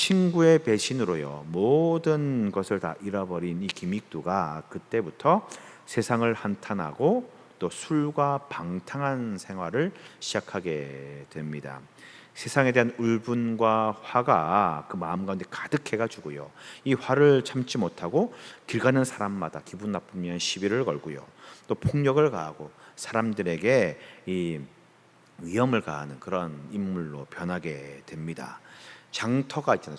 친구의 배신으로요 모든 것을 다 잃어버린 이 김익두가 그때부터 세상을 한탄하고 또 술과 방탕한 생활을 시작하게 됩니다. 세상에 대한 울분과 화가 그 마음 가운데 가득해가지고요 이 화를 참지 못하고 길 가는 사람마다 기분 나쁘면 시비를 걸고요 또 폭력을 가하고 사람들에게 이 위험을 가하는 그런 인물로 변하게 됩니다. 장터가 있잖아요.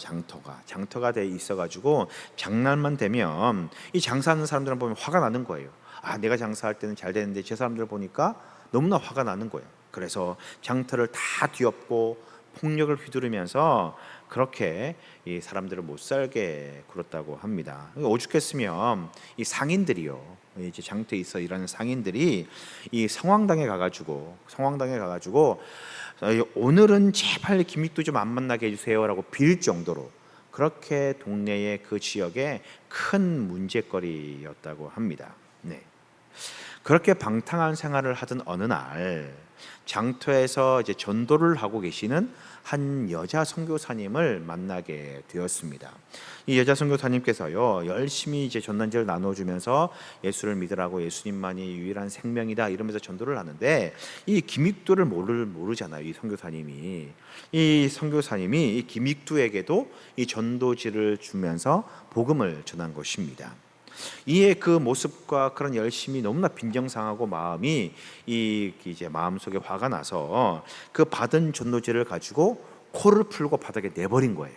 장터가 돼 있어가지고 장날만 되면 이 장사하는 사람들을 보면 화가 나는 거예요. 아, 내가 장사할 때는 잘 되는데 제 사람들 보니까 너무나 화가 나는 거예요. 그래서 장터를 다 뒤엎고 폭력을 휘두르면서 그렇게 이 사람들을 못 살게 굴었다고 합니다. 오죽했으면 이 상인들이요, 이제 장터에 있어 일하는 상인들이 이 성황당에 가가지고 오늘은 제발 김익두 좀 안 만나게 해주세요라고 빌 정도로 그렇게 동네의 그 지역에 큰 문제거리였다고 합니다. 네. 그렇게 방탕한 생활을 하던 어느 날 장터에서 이제 전도를 하고 계시는 한 여자 선교사님을 만나게 되었습니다. 이 여자 선교사님께서요 열심히 이제 전단지를 나눠주면서 예수를 믿으라고 예수님만이 유일한 생명이다 이러면서 전도를 하는데 이 김익두를 모르잖아요. 이 선교사님이 이 김익두에게도 이 전도지를 주면서 복음을 전한 것입니다. 이에 그 모습과 그런 열심이 너무나 빈정상하고 마음이 이제 마음속에 화가 나서 그 받은 전도지를 가지고 코를 풀고 바닥에 내버린 거예요.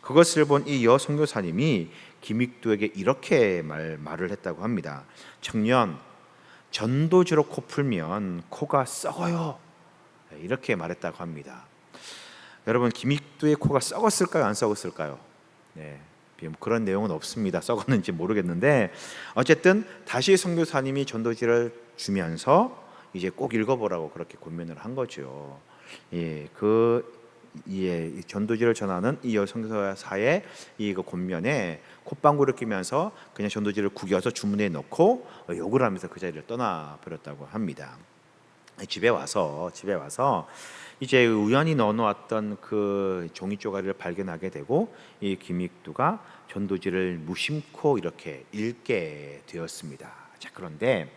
그것을 본 이 여선교사님이 김익두에게 이렇게 말을 했다고 합니다. 청년, 전도지로 코 풀면 코가 썩어요. 이렇게 말했다고 합니다. 여러분, 김익두의 코가 썩었을까요? 안 썩었을까요? 네. 그런 내용은 없습니다. 썩었는지 모르겠는데 어쨌든 다시 선교사님이 전도지를 주면서 이제 꼭 읽어보라고 그렇게 권면을 한 거죠. 전도지를 전하는 이 여선교사의 이 권면에 콧방구를 끼면서 그냥 전도지를 구겨서 주머니에 넣고 욕을 하면서 그 자리를 떠나 버렸다고 합니다. 집에 와서 이제 우연히 넣어놓았던 그 종이 쪼가리를 발견하게 되고 이 김익두가 전도지를 무심코 이렇게 읽게 되었습니다. 자, 그런데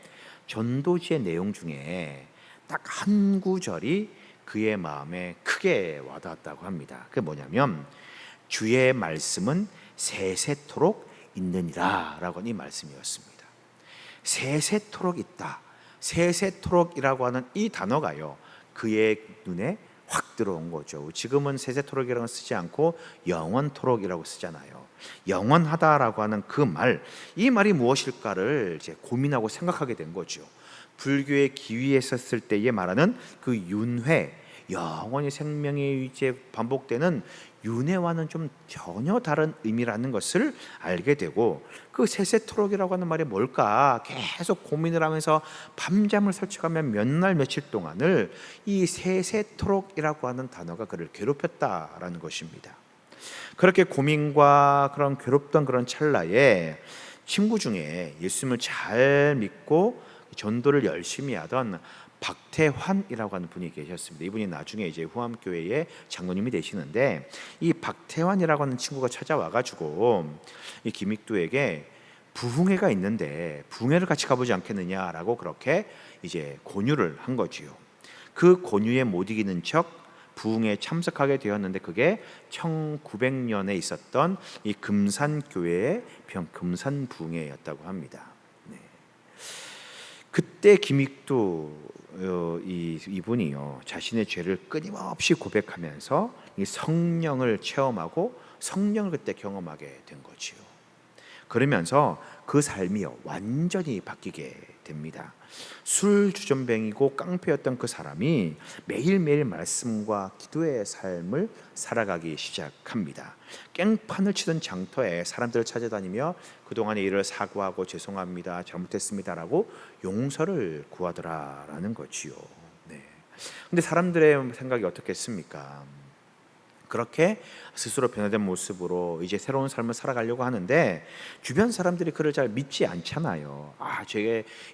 전도지의 내용 중에 딱 한 구절이 그의 마음에 크게 와닿았다고 합니다. 그게 뭐냐면 주의 말씀은 세세토록 있느니라 라고 하는 이 말씀이었습니다. 세세토록 있다. 세세토록이라고 하는 이 단어가요 그의 눈에 확 들어온 거죠. 지금은 세세토록이라고 쓰지 않고 영원토록이라고 쓰잖아요. 영원하다라고 하는 그 말, 이 말이 무엇일까를 이제 고민하고 생각하게 된 거죠. 불교의 기위에 섰을 때에 말하는 그 윤회, 영원히 생명이 이제 반복되는 윤회와는 좀 전혀 다른 의미라는 것을 알게 되고 그 세세토록이라고 하는 말이 뭘까 계속 고민을 하면서 밤잠을 설쳐가며 몇 날 며칠 동안을 이 세세토록이라고 하는 단어가 그를 괴롭혔다라는 것입니다. 그렇게 고민과 그런 괴롭던 그런 찰나에 친구 중에 예수님을 잘 믿고 전도를 열심히 하던 박태환이라고 하는 분이 계셨습니다. 이분이 나중에 이제 후암교회의 장로님이 되시는데 이 박태환이라고 하는 친구가 찾아와가지고 이 김익두에게 부흥회가 있는데 부흥회를 같이 가보지 않겠느냐라고 그렇게 이제 권유를 한 거지요. 그 권유에 못 이기는 척 부흥회에 참석하게 되었는데 그게 1900년에 있었던 이 금산교회의 금산부흥회였다고 합니다. 네. 그때 김익두 이분이요 자신의 죄를 끊임없이 고백하면서 이 성령을 체험하고 성령을 그때 경험하게 된 거지요. 그러면서 그 삶이요 완전히 바뀌게 됩니다. 술 주전뱅이고 깡패였던 그 사람이 매일매일 말씀과 기도의 삶을 살아가기 시작합니다. 깽판을 치던 장터에 사람들을 찾아다니며 그동안의 일을 사과하고 죄송합니다, 잘못했습니다라고 용서를 구하더라라는 거지요. 네. 근데 사람들의 생각이 어떻겠습니까? 그렇게 스스로 변화된 모습으로 이제 새로운 삶을 살아가려고 하는데 주변 사람들이 그를 잘 믿지 않잖아요.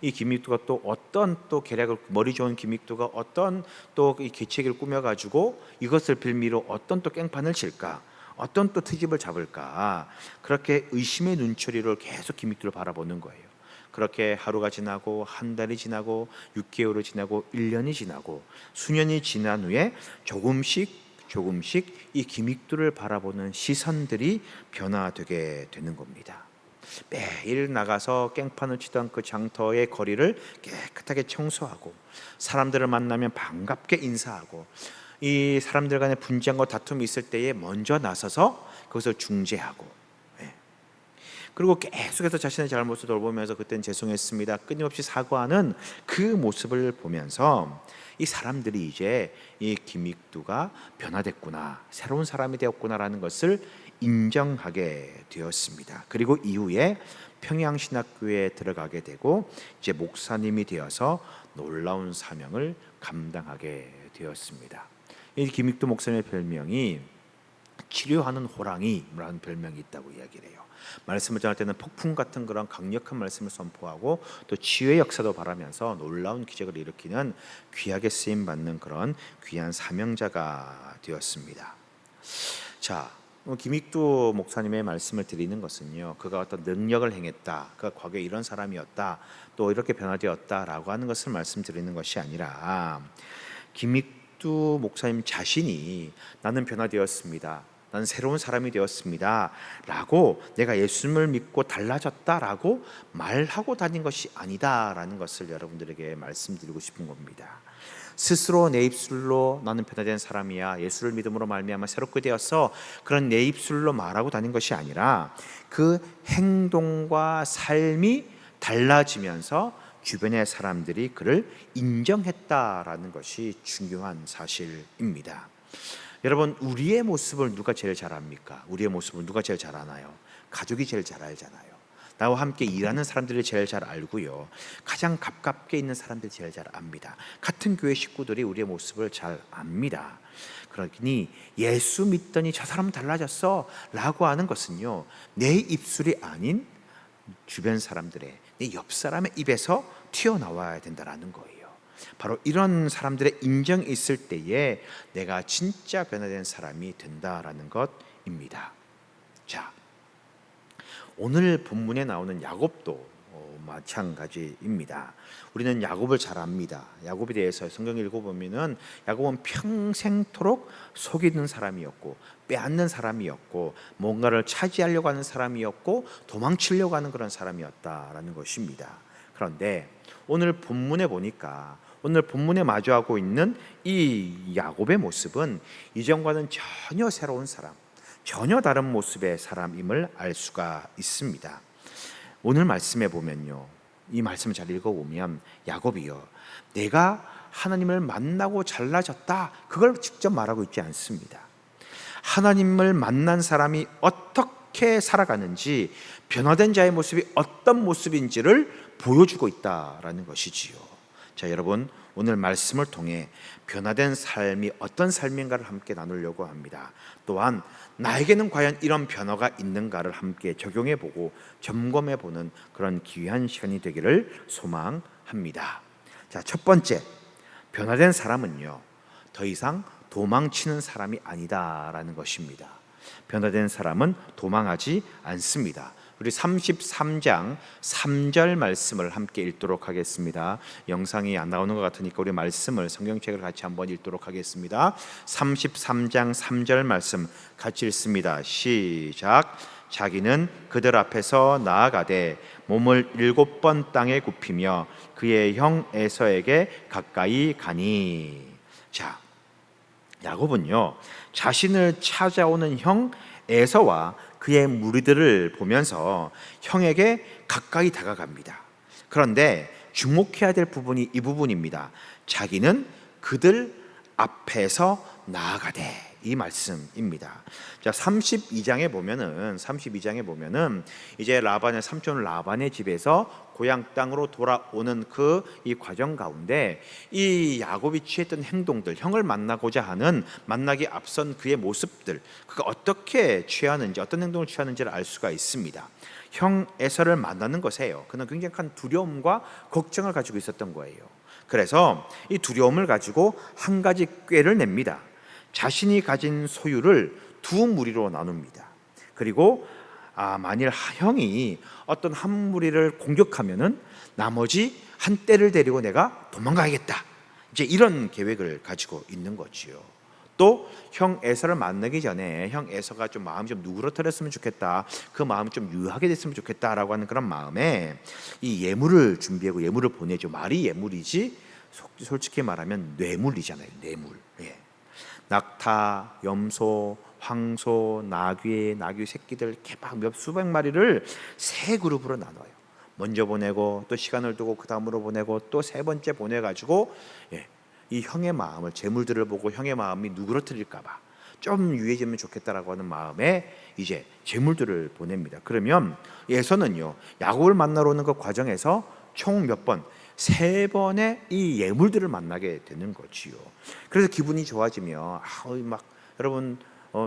이 김익두가 또 어떤 또 계략을 머리 좋은 김익두가 어떤 또 이 계책을 꾸며가지고 이것을 빌미로 어떤 또 깽판을 칠까? 어떤 또 트집을 잡을까, 그렇게 의심의 눈초리를 계속 기믹도를 바라보는 거예요. 그렇게 하루가 지나고 한 달이 지나고 6개월이 지나고 1년이 지나고 수년이 지난 후에 조금씩 이 기믹도를 바라보는 시선들이 변화되게 되는 겁니다. 매일 나가서 깽판을 치던 그 장터의 거리를 깨끗하게 청소하고 사람들을 만나면 반갑게 인사하고 이 사람들 간의 분쟁과 다툼이 있을 때에 먼저 나서서 그것을 중재하고, 그리고 계속해서 자신의 잘못을 돌보면서 그때는 죄송했습니다 끊임없이 사과하는 그 모습을 보면서 이 사람들이 이제 이 김익두가 변화됐구나, 새로운 사람이 되었구나라는 것을 인정하게 되었습니다. 그리고 이후에 평양신학교에 들어가게 되고 이제 목사님이 되어서 놀라운 사명을 감당하게 되었습니다. 이 김익두 목사님의 별명이 치료하는 호랑이라는 별명이 있다고 이야기를 해요. 말씀을 전할 때는 폭풍 같은 그런 강력한 말씀을 선포하고 또 치유의 역사도 바라면서 놀라운 기적을 일으키는 귀하게 쓰임 받는 그런 귀한 사명자가 되었습니다. 자, 김익두 목사님의 말씀을 드리는 것은요, 그가 어떤 능력을 행했다, 그가 과거에 이런 사람이었다, 또 이렇게 변화되었다라고 하는 것을 말씀드리는 것이 아니라 김익두 목사님 자신이 나는 변화되었습니다, 나는 새로운 사람이 되었습니다 라고 내가 예수님을 믿고 달라졌다라고 말하고 다닌 것이 아니다라는 것을 여러분들에게 말씀드리고 싶은 겁니다. 스스로 내 입술로 나는 변화된 사람이야, 예수를 믿음으로 말미암아 새롭게 되었어, 그런 내 입술로 말하고 다닌 것이 아니라 그 행동과 삶이 달라지면서 주변의 사람들이 그를 인정했다라는 것이 중요한 사실입니다. 여러분, 우리의 모습을 누가 제일 잘 압니까? 우리의 모습을 누가 제일 잘 아나요? 가족이 제일 잘 알잖아요. 나와 함께 일하는 사람들이 제일 잘 알고요, 가장 가깝게 있는 사람들이 제일 잘 압니다. 같은 교회 식구들이 우리의 모습을 잘 압니다. 그러니 예수 믿더니 저 사람은 달라졌어 라고 하는 것은요, 내 입술이 아닌 주변 사람들의, 내 옆 사람의 입에서 튀어나와야 된다는 거예요. 바로 이런 사람들의 인정이 있을 때에 내가 진짜 변화된 사람이 된다라는 것입니다. 자, 오늘 본문에 나오는 야곱도 마찬가지입니다. 우리는 야곱을 잘 압니다. 야곱에 대해서 성경 읽어보면은 야곱은 평생토록 속이는 사람이었고 빼앗는 사람이었고 뭔가를 차지하려고 하는 사람이었고 도망치려고 하는 그런 사람이었다라는 것입니다. 그런데 오늘 본문에 보니까, 오늘 본문에 마주하고 있는 이 야곱의 모습은 이전과는 전혀 새로운 사람, 전혀 다른 모습의 사람임을 알 수가 있습니다. 오늘 말씀에 보면요, 이 말씀을 잘 읽어보면 야곱이요, 내가 하나님을 만나고 잘나졌다, 그걸 직접 말하고 있지 않습니다. 하나님을 만난 사람이 어떻게 살아가는지, 변화된 자의 모습이 어떤 모습인지를 보여주고 있다라는 것이지요. 자, 여러분, 오늘 말씀을 통해 변화된 삶이 어떤 삶인가를 함께 나누려고 합니다. 또한 나에게는 과연 이런 변화가 있는가를 함께 적용해보고 점검해보는 그런 귀한 시간이 되기를 소망합니다. 자, 첫 번째, 변화된 사람은요, 더 이상 도망치는 사람이 아니다라는 것입니다. 변화된 사람은 도망하지 않습니다. 우리 33장 3절 말씀을 함께 읽도록 하겠습니다. 영상이 안 나오는 것 같으니까 우리 말씀을, 성경책을 같이 한번 읽도록 하겠습니다. 33장 3절 말씀 같이 읽습니다. 시작. 자기는 그들 앞에서 나아가되 몸을 7번 땅에 굽히며 그의 형 에서에게 가까이 가니. 자, 야곱은요, 자신을 찾아오는 형 에서와 그의 무리들을 보면서 형에게 가까이 다가갑니다. 그런데 주목해야 될 부분이 이 부분입니다. 자기는 그들 앞에서 나아가되, 이 말씀입니다. 자, 32장에 보면은 이제 라반의 삼촌 라반의 집에서 고향 땅으로 돌아오는 이 과정 가운데 이 야곱이 취했던 행동들, 형을 만나기 앞선 그의 모습들, 그가 어떻게 취하는지, 어떤 행동을 취하는지를 알 수가 있습니다. 형 에서를 만나는 것에요, 그는 굉장히 큰 두려움과 걱정을 가지고 있었던 거예요. 그래서 이 두려움을 가지고 한 가지 꾀를 냅니다. 자신이 가진 소유를 두 무리로 나눕니다. 그리고 만일 형이 어떤 한 무리를 공격하면은 나머지 한 떼를 데리고 내가 도망가야겠다, 이제 이런 계획을 가지고 있는 거지요. 또 형 에서를 만나기 전에 형 에서가 좀 마음이 좀 누그러뜨렸으면 좋겠다, 그 마음이 좀 유하게 됐으면 좋겠다라고 하는 그런 마음에 이 예물을 준비하고 예물을 보내죠. 말이 예물이지 솔직히 말하면 뇌물이잖아요. 뇌물. 예. 낙타, 염소, 황소, 나귀 새끼들 이렇게 막 몇 수백 마리를 세 그룹으로 나눠요. 먼저 보내고 또 시간을 두고 그 다음으로 보내고 또 세 번째 보내가지고 이 형의 마음을, 재물들을 보고 형의 마음이 누그러뜨릴까봐 좀 유해지면 좋겠다라고 하는 마음에 이제 재물들을 보냅니다. 그러면 에서는요, 야곱을 만나러 오는 그 과정에서 총 몇 번? 3번의 이 예물들을 만나게 되는 거지요. 그래서 기분이 좋아지며 막 여러분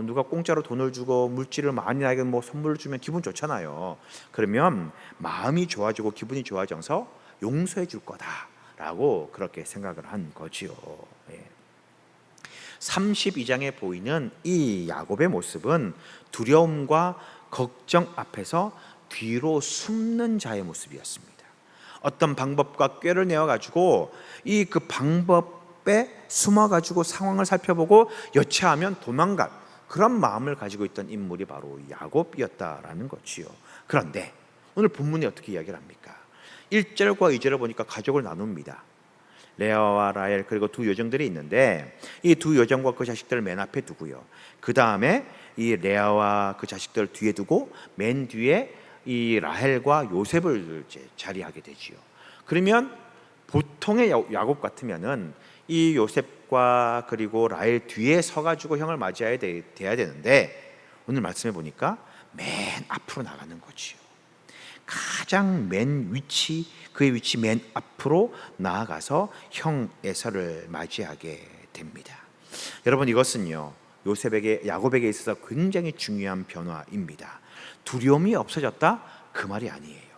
누가 공짜로 돈을 주고 물질을 많이 나에게 뭐 선물을 주면 기분 좋잖아요. 그러면 마음이 좋아지고 기분이 좋아져서 용서해 줄 거다라고 그렇게 생각을 한 거지요. 32장에 보이는 이 야곱의 모습은 두려움과 걱정 앞에서 뒤로 숨는 자의 모습이었습니다. 어떤 방법과 꾀를 내어 가지고 이 그 방법에 숨어 가지고 상황을 살펴보고 여차하면 도망갈 그런 마음을 가지고 있던 인물이 바로 야곱이었다라는 거지요. 그런데 오늘 본문이 어떻게 이야기를 합니까? 1절과 2절을 보니까 가족을 나눕니다. 레아와 라헬 그리고 두 여종들이 있는데 이 두 여종과 그 자식들을 맨 앞에 두고요. 그 다음에 이 레아와 그 자식들을 뒤에 두고 맨 뒤에 이 라헬과 요셉을 이제 자리하게 되지요. 그러면 보통의 야곱 같으면은 이 요셉과 그리고 라헬 뒤에 서가지고 형을 맞이해야 돼야 되는데 오늘 말씀해 보니까 맨 앞으로 나가는 거지요. 가장 맨 위치, 그의 위치 맨 앞으로 나아가서 형 에서를 맞이하게 됩니다. 여러분, 이것은요 요셉에게, 야곱에게 있어서 굉장히 중요한 변화입니다. 두려움이 없어졌다? 그 말이 아니에요.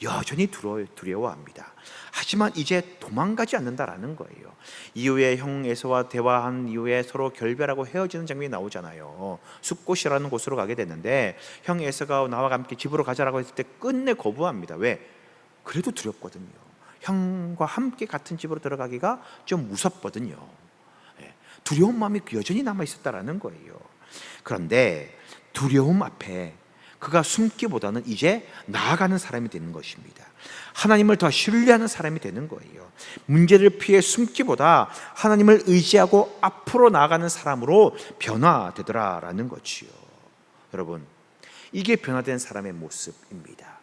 여전히 두려워합니다. 하지만 이제 도망가지 않는다라는 거예요. 이후에 형 에서와 대화한 이후에 서로 결별하고 헤어지는 장면이 나오잖아요. 숫곳이라는 곳으로 가게 됐는데 형 에서가 나와 함께 집으로 가자라고 했을 때 끝내 거부합니다. 왜? 그래도 두렵거든요. 형과 함께 같은 집으로 들어가기가 좀 무섭거든요. 두려운 마음이 여전히 남아 있었다라는 거예요. 그런데 두려움 앞에 그가 숨기보다는 이제 나아가는 사람이 되는 것입니다. 하나님을 더 신뢰하는 사람이 되는 거예요. 문제를 피해 숨기보다 하나님을 의지하고 앞으로 나아가는 사람으로 변화되더라라는 거지요. 여러분, 이게 변화된 사람의 모습입니다.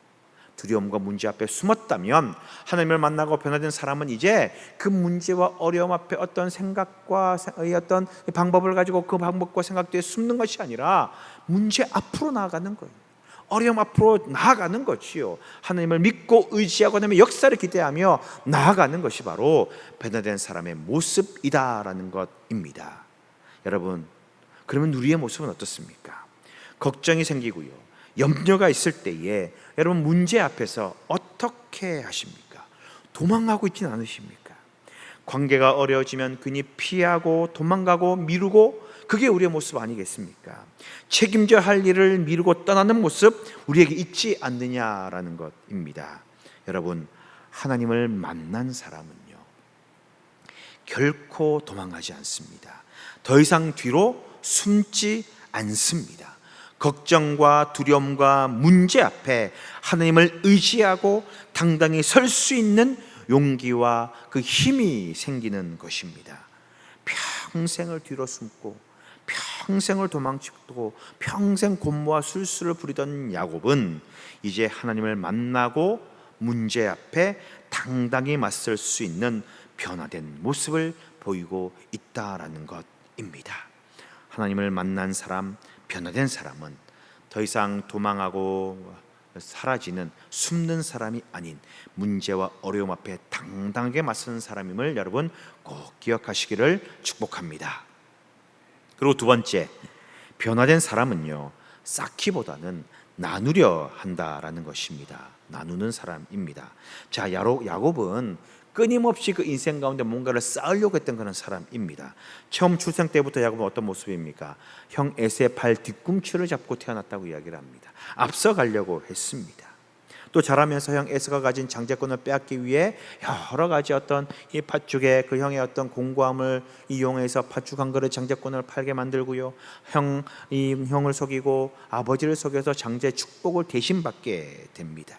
두려움과 문제 앞에 숨었다면 하나님을 만나고 변화된 사람은 이제 그 문제와 어려움 앞에 어떤 생각과 어떤 방법을 가지고 그 방법과 생각 뒤에 숨는 것이 아니라 문제 앞으로 나아가는 거예요. 어려움 앞으로 나아가는 것이요. 하나님을 믿고 의지하고 하나님의 역사를 기대하며 나아가는 것이 바로 변화된 사람의 모습이다라는 것입니다. 여러분, 그러면 우리의 모습은 어떻습니까? 걱정이 생기고요, 염려가 있을 때에 여러분 문제 앞에서 어떻게 하십니까? 도망가고 있지는 않으십니까? 관계가 어려워지면 괜히 피하고 도망가고 미루고, 그게 우리의 모습 아니겠습니까? 책임져야 할 일을 미루고 떠나는 모습 우리에게 있지 않느냐라는 것입니다. 여러분, 하나님을 만난 사람은요 결코 도망가지 않습니다. 더 이상 뒤로 숨지 않습니다. 걱정과 두려움과 문제 앞에 하나님을 의지하고 당당히 설 수 있는 용기와 그 힘이 생기는 것입니다. 평생을 뒤로 숨고 평생을 도망치고 평생 곤모와 술수를 부리던 야곱은 이제 하나님을 만나고 문제 앞에 당당히 맞설 수 있는 변화된 모습을 보이고 있다라는 것입니다. 하나님을 만난 사람, 변화된 사람은 더 이상 도망하고 사라지는, 숨는 사람이 아닌 문제와 어려움 앞에 당당하게 맞서는 사람임을 여러분 꼭 기억하시기를 축복합니다. 그리고 두 번째, 변화된 사람은요 쌓기보다는 나누려 한다라는 것입니다. 나누는 사람입니다. 자, 야곱은 끊임없이 그 인생 가운데 뭔가를 쌓으려고 했던 그런 사람입니다. 처음 출생 때부터 야곱은 어떤 모습입니까? 형 에서의 발 뒤꿈치를 잡고 태어났다고 이야기를 합니다. 앞서가려고 했습니다. 또 자라면서 형 에서가 가진 장자권을 빼앗기 위해 여러 가지 어떤 이 팥죽에 그 형의 어떤 공고함을 이용해서 팥죽 한 그릇 장자권을 팔게 만들고요, 형을 속이고 아버지를 속여서 장자의 축복을 대신 받게 됩니다.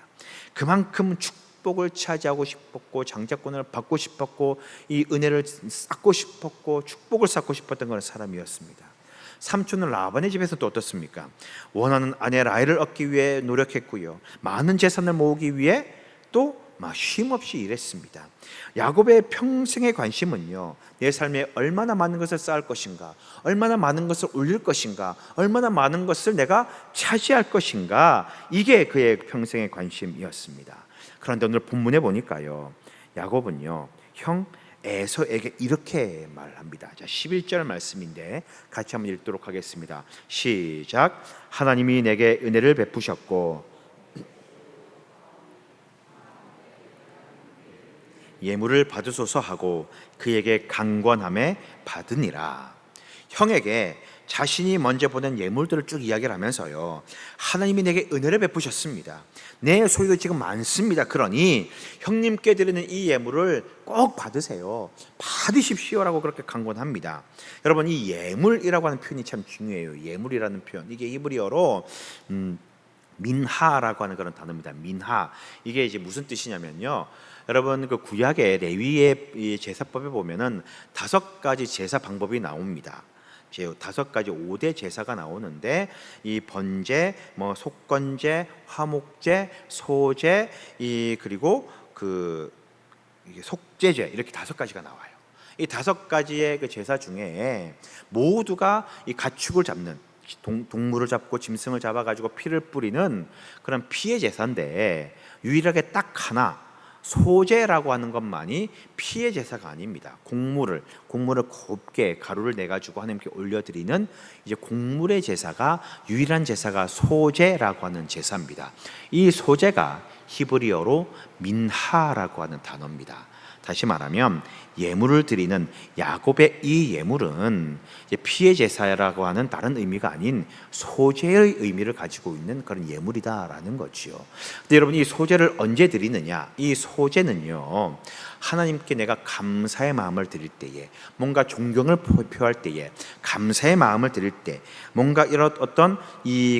그만큼 축복을 차지하고 싶었고 장자권을 받고 싶었고 이 은혜를 쌓고 싶었고 축복을 쌓고 싶었던 그런 사람이었습니다. 삼촌은 라반의 집에서 또 어떻습니까? 원하는 아내 라헬을 얻기 위해 노력했고요, 많은 재산을 모으기 위해 또 쉼없이 일했습니다. 야곱의 평생의 관심은요, 내 삶에 얼마나 많은 것을 쌓을 것인가, 얼마나 많은 것을 올릴 것인가, 얼마나 많은 것을 내가 차지할 것인가, 이게 그의 평생의 관심이었습니다. 그런데 오늘 본문에 보니까요, 야곱은요 형 에서에게 이렇게 말합니다. 자, 11절 말씀인데 같이 한번 읽도록 하겠습니다. 시작. 하나님이 내게 은혜를 베푸셨고 예물을 받으소서 하고 그에게 강권함에 받으니라. 형에게 자신이 먼저 보낸 예물들을 쭉 이야기를 하면서요, 하나님이 내게 은혜를 베푸셨습니다. 내 소유도 지금 많습니다. 그러니 형님께 드리는 이 예물을 꼭 받으세요. 받으십시오라고 그렇게 강권합니다. 여러분, 이 예물이라고 하는 표현이 참 중요해요. 예물이라는 표현, 이게 히브리어로 민하라고 하는 그런 단어입니다. 민하. 이게 이제 무슨 뜻이냐면요, 여러분 그 구약의 레위의 제사법에 보면은 5가지 제사 방법이 나옵니다. 5가지 5대 제사가 나오는데 이 번제, 속건제, 화목제, 소제, 그리고 속제제, 이렇게 5가지가 나와요. 이 5가지의 그 제사 중에 모두가 이 가축을 잡는, 동물을 잡고 짐승을 잡아가지고 피를 뿌리는 그런 피의 제사인데, 유일하게 딱 하나 소제라고 하는 것만이 피의 제사가 아닙니다. 곡물을 곱게 가루를 내 가지고 하나님께 올려드리는 이제 곡물의 제사가, 유일한 제사가 소제라고 하는 제사입니다. 이 소제가 히브리어로 민하라고 하는 단어입니다. 다시 말하면 예물을 드리는 야곱의 이 예물은 이제 피의 제사라고 하는 다른 의미가 아닌 소제의 의미를 가지고 있는 그런 예물이다라는 거지요. 근데 여러분, 이 소제를 언제 드리느냐? 이 소제는요, 하나님께 내가 감사의 마음을 드릴 때에, 뭔가 존경을 표할 때에, 감사의 마음을 드릴 때, 뭔가 이런 어떤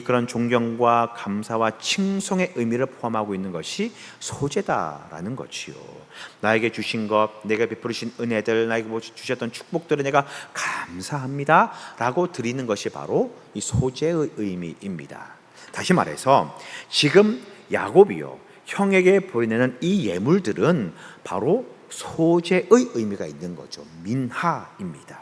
그런 존경과 감사와 칭송의 의미를 포함하고 있는 것이 소제다라는 거지요. 나에게 주신 것, 내가 베풀으신 은혜들, 나에게 주셨던 축복들을 내가 감사합니다 라고 드리는 것이 바로 이 소제의 의미입니다. 다시 말해서 지금 야곱이요, 형에게 보내는 이 예물들은 바로 소제의 의미가 있는 거죠. 민하입니다.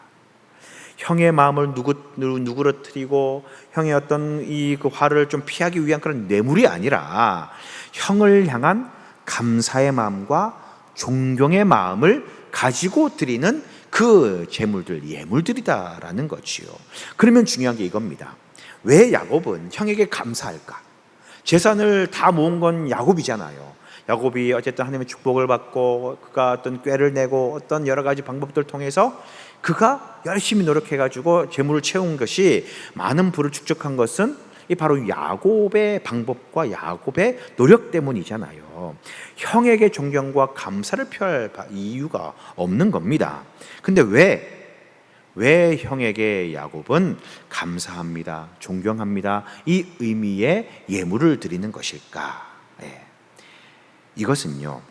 형의 마음을 누그러뜨리고 형의 어떤 그 화를 좀 피하기 위한 그런 뇌물이 아니라 형을 향한 감사의 마음과 존경의 마음을 가지고 드리는 그 제물들, 예물들이다라는 거지요. 그러면 중요한 게 이겁니다. 왜 야곱은 형에게 감사할까? 재산을 다 모은 건 야곱이잖아요. 야곱이 어쨌든 하나님의 축복을 받고 그가 어떤 꾀를 내고 어떤 여러 가지 방법들을 통해서 그가 열심히 노력해가지고 재물을 채운 것이, 많은 부를 축적한 것은 이 바로 야곱의 방법과 야곱의 노력 때문이잖아요. 형에게 존경과 감사를 표할 이유가 없는 겁니다. 근데 왜 형에게 야곱은 감사합니다, 존경합니다, 이 의미의 예물을 드리는 것일까? 이것은요,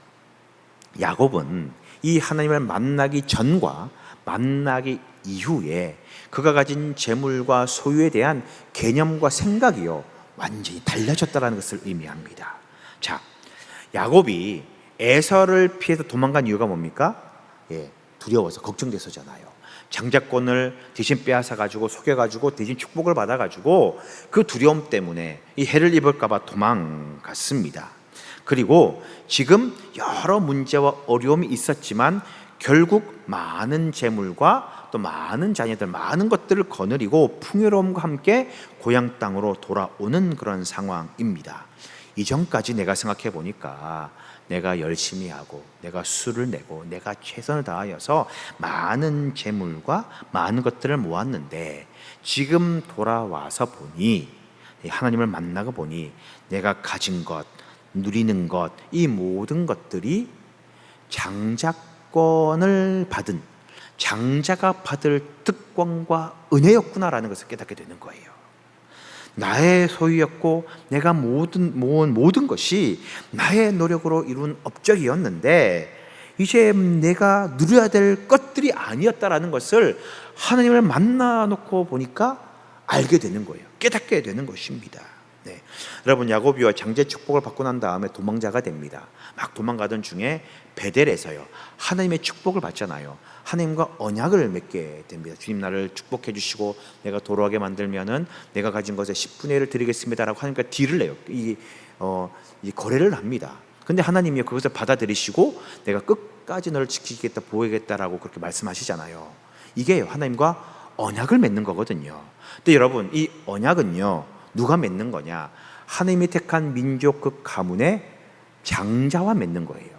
야곱은 이 하나님을 만나기 전과 만나기 이후에 그가 가진 재물과 소유에 대한 개념과 생각이요, 완전히 달라졌다는 것을 의미합니다. 자, 야곱이 에서를 피해서 도망간 이유가 뭡니까? 두려워서, 걱정돼서잖아요. 장자권을 대신 빼앗아 가지고 속여 가지고 대신 축복을 받아 가지고 그 두려움 때문에 이 해를 입을까 봐 도망갔습니다. 그리고 지금 여러 문제와 어려움이 있었지만 결국 많은 재물과 또 많은 자녀들, 많은 것들을 거느리고 풍요로움과 함께 고향 땅으로 돌아오는 그런 상황입니다. 이전까지 내가 생각해 보니까 내가 열심히 하고 내가 수를 내고 내가 최선을 다하여서 많은 재물과 많은 것들을 모았는데 지금 돌아와서 보니, 하나님을 만나고 보니 내가 가진 것, 누리는 것, 이 모든 것들이 장자권을 받은, 장자가 받을 특권과 은혜였구나라는 것을 깨닫게 되는 거예요. 나의 소유였고 내가 모은 모든 것이 나의 노력으로 이룬 업적이었는데 이제 내가 누려야 될 것들이 아니었다라는 것을 하나님을 만나 놓고 보니까 알게 되는 거예요. 깨닫게 되는 것입니다. 네. 여러분, 야고보와 장제 축복을 받고 난 다음에 도망자가 됩니다. 막 도망가던 중에 베델에서요, 하나님의 축복을 받잖아요. 하나님과 언약을 맺게 됩니다. 주님 나를 축복해 주시고 내가 돌아오게 만들면은 내가 가진 것의 10분의 1을 드리겠습니다라고 하나님과 딜을 내요. 이 거래를 합니다. 근데 하나님이 그것을 받아들이시고 내가 끝까지 너를 지키겠다, 보호하겠다라고 그렇게 말씀하시잖아요. 이게 하나님과 언약을 맺는 거거든요. 근데 여러분, 이 언약은요, 누가 맺는 거냐? 하나님이 택한 민족 그 가문의 장자와 맺는 거예요.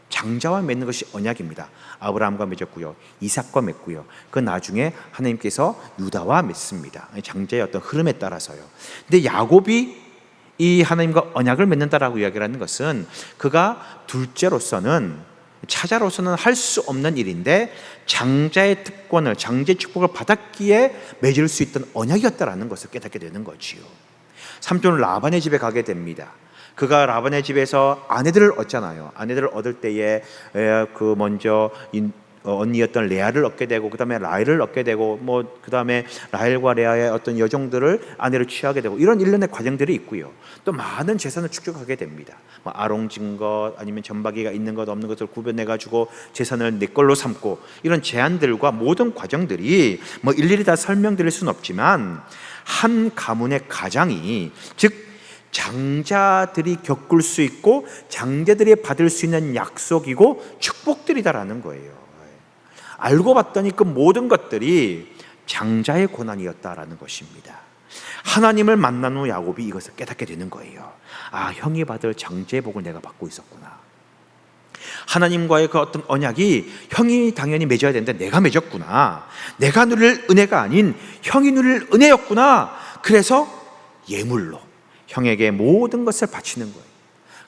장자와 맺는 것이 언약입니다. 아브라함과 맺었고요, 이삭과 맺고요, 그 나중에 하나님께서 유다와 맺습니다. 장자의 어떤 흐름에 따라서요. 근데 야곱이 이 하나님과 언약을 맺는다라고 이야기를 하는 것은 그가 둘째로서는, 차자로서는 할 수 없는 일인데 장자의 특권을, 장자의 축복을 받았기에 맺을 수 있던 언약이었다라는 것을 깨닫게 되는 거지요. 삼촌 라반의 집에 가게 됩니다. 그가 라반의 집에서 아내들을 얻잖아요. 아내들을 얻을 때에 그 먼저 언니였던 레아를 얻게 되고, 그 다음에 라헬을 얻게 되고, 그 다음에 라헬과 레아의 어떤 여종들을 아내로 취하게 되고, 이런 일련의 과정들이 있고요. 또 많은 재산을 축적하게 됩니다. 아롱진 것, 아니면 전박이가 있는 것 없는 것을 구별해 가지고 재산을 내 걸로 삼고, 이런 제안들과 모든 과정들이 일일이 다 설명드릴 수는 없지만 한 가문의 가장이, 즉 장자들이 겪을 수 있고 장자들이 받을 수 있는 약속이고 축복들이다라는 거예요. 알고 봤더니 그 모든 것들이 장자의 고난이었다라는 것입니다. 하나님을 만난 후 야곱이 이것을 깨닫게 되는 거예요. 아, 형이 받을 장자의 복을 내가 받고 있었구나. 하나님과의 그 어떤 언약이 형이 당연히 맺어야 되는데 내가 맺었구나. 내가 누릴 은혜가 아닌 형이 누릴 은혜였구나. 그래서 예물로 형에게 모든 것을 바치는 거예요.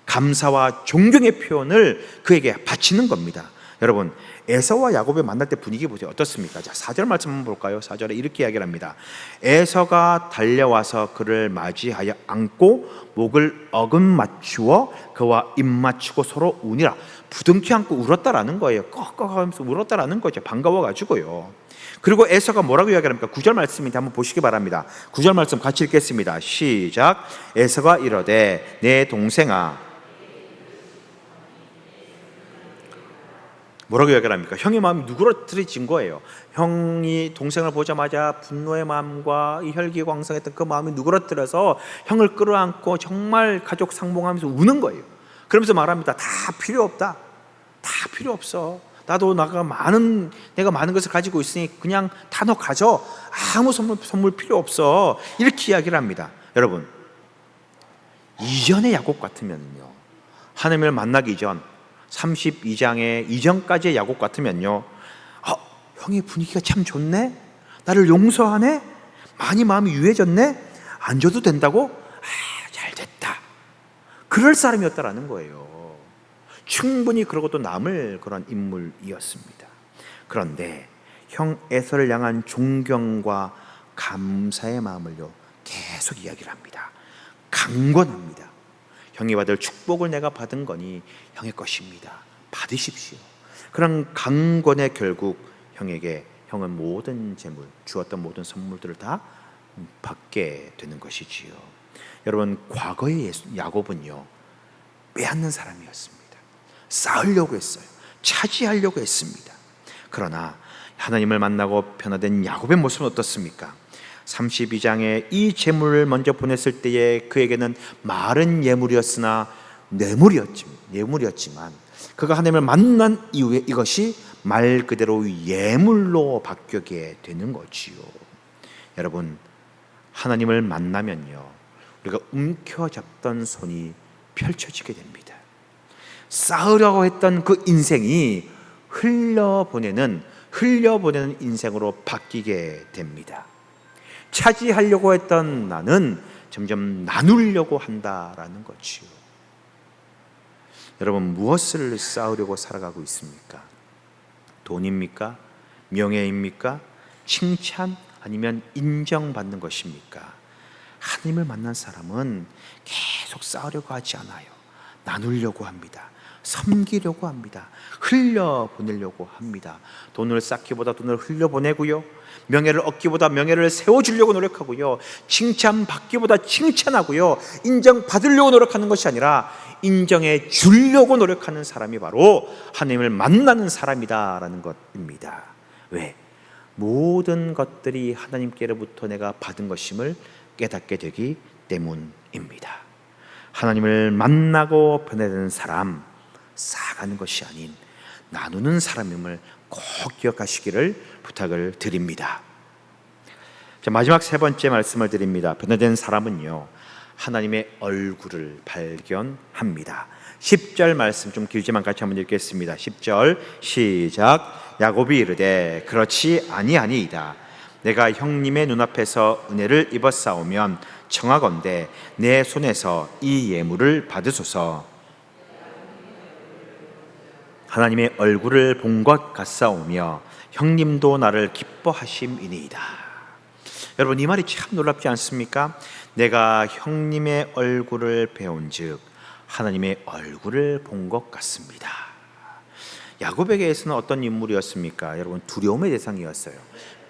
감사와 존경의 표현을 그에게 바치는 겁니다. 여러분, 에서와 야곱을 만날 때 분위기 보세요. 어떻습니까? 자, 4절 말씀 한번 볼까요? 4절에 이렇게 이야기를 합니다. 에서가 달려와서 그를 맞이하여 안고 목을 어금 맞추어 그와 입 맞추고 서로 우니라. 부둥켜 안고 울었다라는 거예요. 꺽꺽하면서 울었다라는 거죠. 반가워가지고요. 그리고 에서가 뭐라고 이야기합니까? 9절 말씀인데 한번 보시기 바랍니다. 9절 말씀 같이 읽겠습니다. 시작. 에서가 이르되 내 동생아. 뭐라고 이야기를 합니까? 형의 마음이 누그러뜨려진 거예요. 형이 동생을 보자마자 분노의 마음과 이 혈기왕성했던 그 마음이 누그러뜨려서 형을 끌어안고 정말 가족 상봉하면서 우는 거예요. 그러면서 말합니다. 다 필요 없다. 다 필요 없어. 나도 내가 많은 것을 가지고 있으니 그냥 다 너 가져. 아무 선물 필요 없어. 이렇게 이야기를 합니다. 여러분, 이전의 야곱 같으면요, 하나님을 만나기 전 32장의 이전까지의 야곱 같으면요, 형의 분위기가 참 좋네, 나를 용서하네, 많이 마음이 유해졌네, 안 줘도 된다고? 잘 됐다. 그럴 사람이었다라는 거예요. 충분히 그러고 또 남을 그런 인물이었습니다. 그런데 형 에서를 향한 존경과 감사의 마음을요 계속 이야기를 합니다. 강권합니다. 형이 받을 축복을 내가 받은 거니 형의 것입니다. 받으십시오. 그런 강권의 결국 형은 모든 재물, 주었던 모든 선물들을 다 받게 되는 것이지요. 여러분, 과거의 야곱은요 빼앗는 사람이었습니다. 쌓으려고 했어요. 차지하려고 했습니다. 그러나 하나님을 만나고 변화된 야곱의 모습은 어떻습니까? 32장에 이 재물을 먼저 보냈을 때에 그에게는 마른 예물이었으나 뇌물이었지만 그가 하나님을 만난 이후에 이것이 말 그대로 예물로 바뀌게 되는 거지요. 여러분, 하나님을 만나면요 우리가 움켜잡던 손이 펼쳐지게 됩니다. 쌓으려고 했던 그 인생이 흘려보내는 인생으로 바뀌게 됩니다. 차지하려고 했던 나는 점점 나누려고 한다라는 거지요. 여러분, 무엇을 쌓으려고 살아가고 있습니까? 돈입니까? 명예입니까? 칭찬? 아니면 인정받는 것입니까? 하나님을 만난 사람은 계속 쌓으려고 하지 않아요. 나누려고 합니다. 섬기려고 합니다. 흘려보내려고 합니다. 돈을 쌓기보다 돈을 흘려보내고요, 명예를 얻기보다 명예를 세워주려고 노력하고요, 칭찬받기보다 칭찬하고요, 인정받으려고 노력하는 것이 아니라 인정해 주려고 노력하는 사람이 바로 하나님을 만나는 사람이다라는 것입니다. 왜? 모든 것들이 하나님께로부터 내가 받은 것임을 깨닫게 되기 때문입니다. 하나님을 만나고 변화되는 사람, 쌓아가는 것이 아닌 나누는 사람임을 꼭 기억하시기를 부탁을 드립니다. 자, 마지막 세 번째 말씀을 드립니다. 변화된 사람은요, 하나님의 얼굴을 발견합니다. 10절 말씀 좀 길지만 같이 한번 읽겠습니다. 10절 시작. 야곱이 이르되 그렇지 아니하니이다. 내가 형님의 눈앞에서 은혜를 입었사오면 청하건대 내 손에서 이 예물을 받으소서. 하나님의 얼굴을 본 것 같사오며 형님도 나를 기뻐하심이니이다. 여러분, 이 말이 참 놀랍지 않습니까? 내가 형님의 얼굴을 배운즉 하나님의 얼굴을 본 것 같습니다. 야곱에게서는 어떤 인물이었습니까? 여러분, 두려움의 대상이었어요.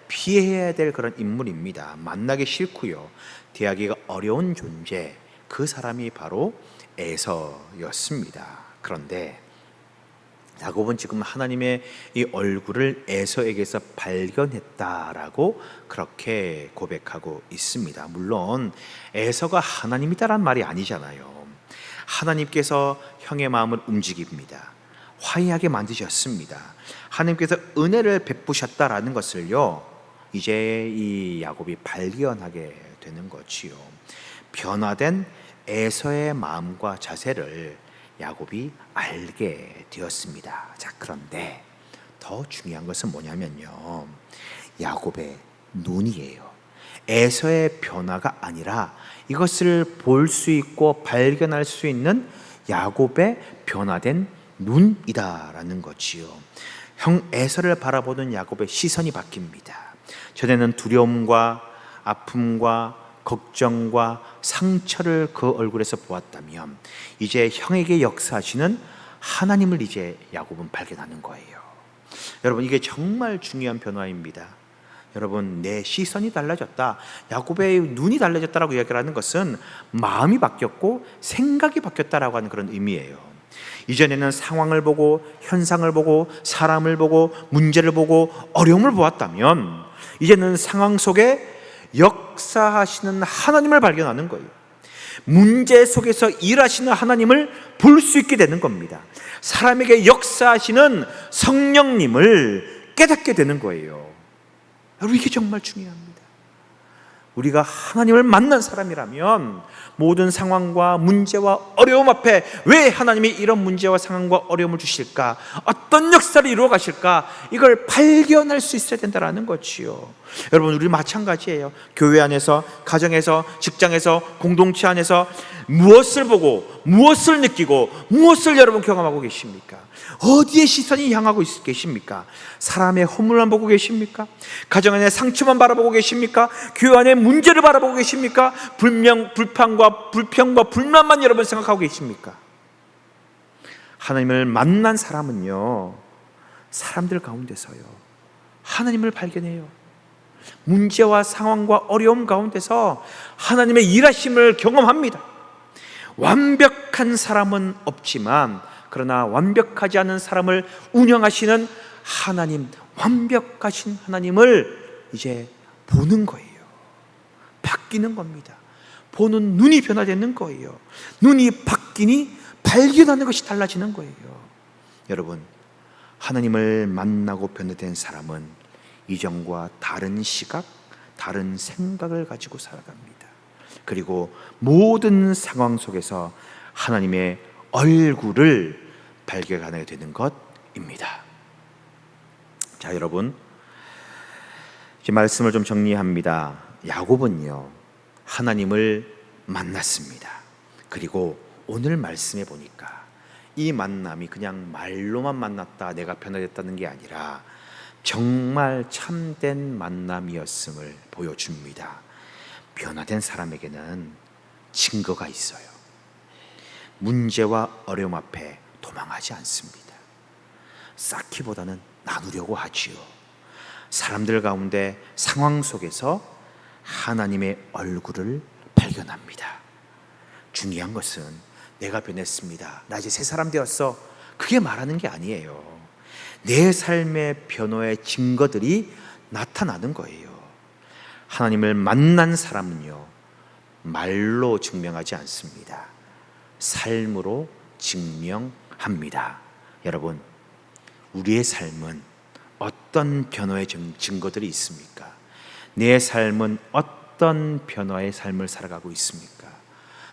피해야 될 그런 인물입니다. 만나기 싫고요, 대하기가 어려운 존재, 그 사람이 바로 에서였습니다. 그런데 야곱은 지금 하나님의 이 얼굴을 에서에게서 발견했다라고 그렇게 고백하고 있습니다. 물론 에서가 하나님이다란 말이 아니잖아요. 하나님께서 형의 마음을 움직입니다. 화해하게 만드셨습니다. 하나님께서 은혜를 베푸셨다라는 것을요, 이제 이 야곱이 발견하게 되는 거지요. 변화된 에서의 마음과 자세를 야곱이 알게 되었습니다. 자, 그런데 더 중요한 것은 뭐냐면요, 야곱의 눈이에요. 에서의 변화가 아니라 이것을 볼 수 있고 발견할 수 있는 야곱의 변화된 눈이다라는 거지요. 형 에서를 바라보는 야곱의 시선이 바뀝니다. 전에는 두려움과 아픔과 걱정과 상처를 그 얼굴에서 보았다면 이제 형에게 역사하시는 하나님을 이제 야곱은 발견하는 거예요. 여러분, 이게 정말 중요한 변화입니다. 여러분, 내 시선이 달라졌다, 야곱의 눈이 달라졌다라고 이야기를 하는 것은 마음이 바뀌었고 생각이 바뀌었다라고 하는 그런 의미예요. 이전에는 상황을 보고 현상을 보고 사람을 보고 문제를 보고 어려움을 보았다면 이제는 상황 속에 역사하시는 하나님을 발견하는 거예요. 문제 속에서 일하시는 하나님을 볼 수 있게 되는 겁니다. 사람에게 역사하시는 성령님을 깨닫게 되는 거예요. 여러분, 이게 정말 중요합니다. 우리가 하나님을 만난 사람이라면 모든 상황과 문제와 어려움 앞에 왜 하나님이 이런 문제와 상황과 어려움을 주실까, 어떤 역사를 이루어 가실까, 이걸 발견할 수 있어야 된다는 거지요. 여러분, 우리 마찬가지예요. 교회 안에서, 가정에서, 직장에서, 공동체 안에서 무엇을 보고 무엇을 느끼고 무엇을 여러분 경험하고 계십니까? 어디에 시선이 향하고 계십니까? 사람의 허물만 보고 계십니까? 가정 안에 상처만 바라보고 계십니까? 교회 안에 문제를 바라보고 계십니까? 불평과 불만만 여러분 생각하고 계십니까? 하나님을 만난 사람은요, 사람들 가운데서요 하나님을 발견해요. 문제와 상황과 어려움 가운데서 하나님의 일하심을 경험합니다. 완벽한 사람은 없지만 그러나 완벽하지 않은 사람을 운영하시는 하나님, 완벽하신 하나님을 이제 보는 거예요. 바뀌는 겁니다. 보는 눈이 변화되는 거예요. 눈이 바뀌니 발견하는 것이 달라지는 거예요. 여러분, 하나님을 만나고 변화된 사람은 이전과 다른 시각, 다른 생각을 가지고 살아갑니다. 그리고 모든 상황 속에서 하나님의 얼굴을 발견하게 되는 것입니다. 자, 여러분, 이제 말씀을 좀 정리합니다. 야곱은요, 하나님을 만났습니다. 그리고 오늘 말씀에 보니까 이 만남이 그냥 말로만 만났다, 내가 변화됐다는 게 아니라 정말 참된 만남이었음을 보여줍니다. 변화된 사람에게는 증거가 있어요. 문제와 어려움 앞에 도망하지 않습니다. 쌓기보다는 나누려고 하지요. 사람들 가운데 상황 속에서 하나님의 얼굴을 발견합니다. 중요한 것은 내가 변했습니다, 나 이제 새 사람 되었어, 그게 말하는 게 아니에요. 내 삶의 변화의 증거들이 나타나는 거예요. 하나님을 만난 사람은요, 말로 증명하지 않습니다. 삶으로 증명합니다. 여러분, 우리의 삶은 어떤 변화의 증거들이 있습니까? 내 삶은 어떤 변화의 삶을 살아가고 있습니까?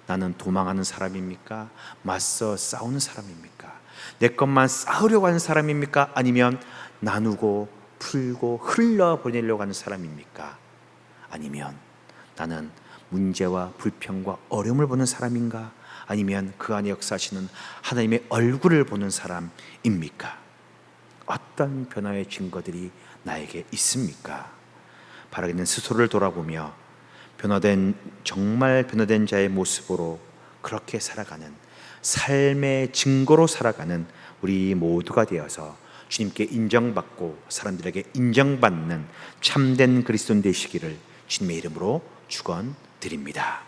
나는 도망하는 사람입니까? 맞서 싸우는 사람입니까? 내 것만 쌓으려고 하는 사람입니까? 아니면 나누고 풀고 흘려보내려고 하는 사람입니까? 아니면 나는 문제와 불평과 어려움을 보는 사람인가? 아니면 그 안에 역사하시는 하나님의 얼굴을 보는 사람입니까? 어떤 변화의 증거들이 나에게 있습니까? 바라기는 스스로를 돌아보며 정말 변화된 자의 모습으로 그렇게 살아가는, 삶의 증거로 살아가는 우리 모두가 되어서 주님께 인정받고 사람들에게 인정받는 참된 그리스도인 되시기를 주님의 이름으로 축원드립니다.